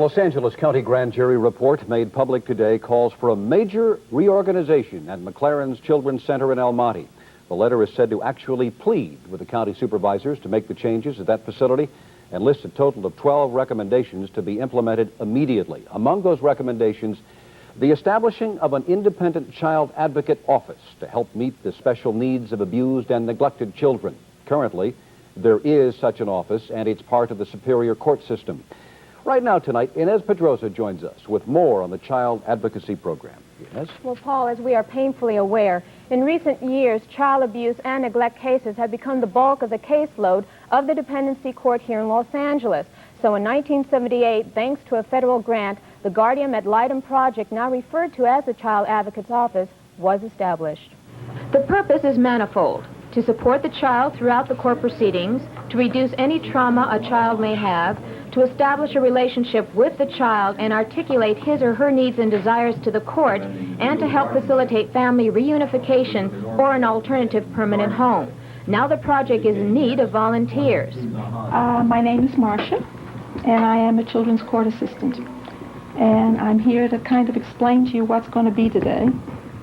Los Angeles County Grand Jury report made public today calls for a major reorganization at McLaren's Children's Center in El Monte. The letter is said to actually plead with the county supervisors to make the changes at that facility and lists a total of 12 recommendations to be implemented immediately. Among those recommendations, the establishing of an independent child advocate office to help meet the special needs of abused and neglected children. Currently, there is such an office, and it's part of the Superior Court system. Right now tonight, Inez Pedrosa joins us with more on the Child Advocacy Program. Inez? Well, Paul, as we are painfully aware, in recent years, child abuse and neglect cases have become the bulk of the caseload of the dependency court here in Los Angeles. So in 1978, thanks to a federal grant, the Guardian Ad Litem project, now referred to as the Child Advocate's Office, was established. The purpose is manifold: to support the child throughout the court proceedings, to reduce any trauma a child may have, to establish a relationship with the child and articulate his or her needs and desires to the court, and to help facilitate family reunification or an alternative permanent home. Now the project is in need of volunteers. My name is Marcia, and I am a children's court assistant. And I'm here to kind of explain to you what's going to be today,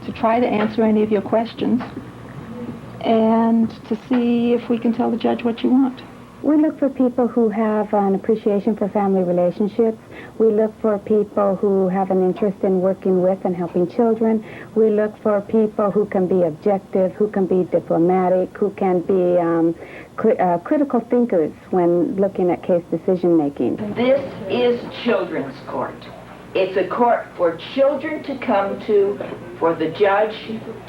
to try to answer any of your questions, and to see if we can tell the judge what you want. We look for people who have an appreciation for family relationships. We look for people who have an interest in working with and helping children. We look for people who can be objective, who can be diplomatic, who can be critical thinkers when looking at case decision making. This is children's court. It's a court for children to come to, for the judge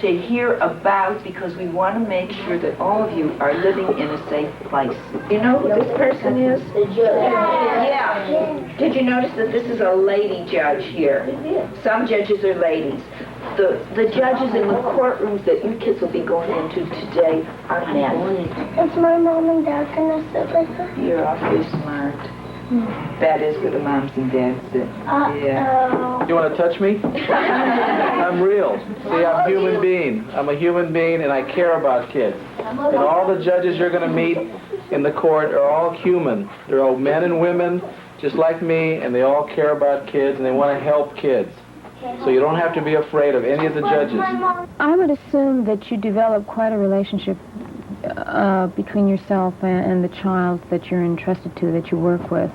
to hear about, because we want to make sure that all of you are living in a safe place. You know who this person is? The judge. Yeah. Did you notice that this is a lady judge here? Some judges are ladies. The judges in the courtrooms that you kids will be going into today are men. Is my mom and dad going to sit with her? You're awfully smart. That is where the moms and dads sit. Yeah. You want to touch me? I'm real. See, I'm a human being. I'm a human being, and I care about kids. And all the judges you're going to meet in the court are all human. They're all men and women, just like me, and they all care about kids, and they want to help kids. So you don't have to be afraid of any of the judges. I would assume that you develop quite a relationship between yourself and the child that you're entrusted to, that you work with.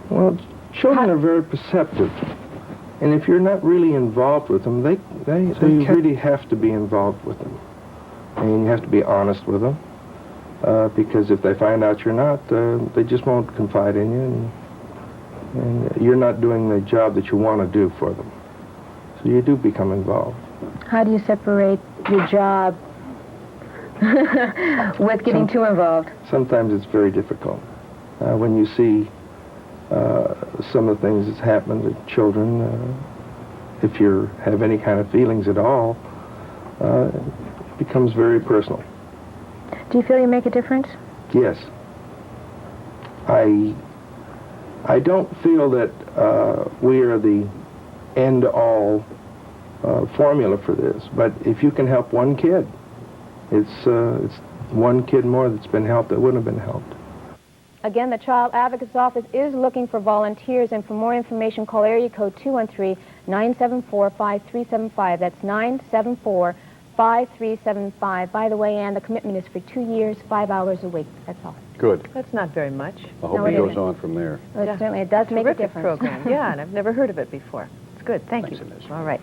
Well, children are very perceptive, and if you're not really involved with them, they really have to be involved with them. And you have to be honest with them, because if they find out you're not, they just won't confide in you, and you're not doing the job that you want to do for them. So you do become involved. How do you separate your job with getting too involved? Sometimes it's very difficult. When you see some of the things that's happened to children, if you have any kind of feelings at all, it becomes very personal. Do you feel you make a difference? Yes. I don't feel that we are the end-all formula for this, but if you can help one kid, it's one kid more that's been helped that wouldn't have been helped. Again, the Child Advocate's Office is looking for volunteers, and for more information, call area code 213-974-5375. That's 974-5375. By the way, Ann, the commitment is for 2 years, 5 hours a week. That's all. Good. That's not very much. I hope it goes on from there. Well, certainly, it does make a difference. Program. Yeah, and I've never heard of it before. It's good. Thank you. Inez. All right.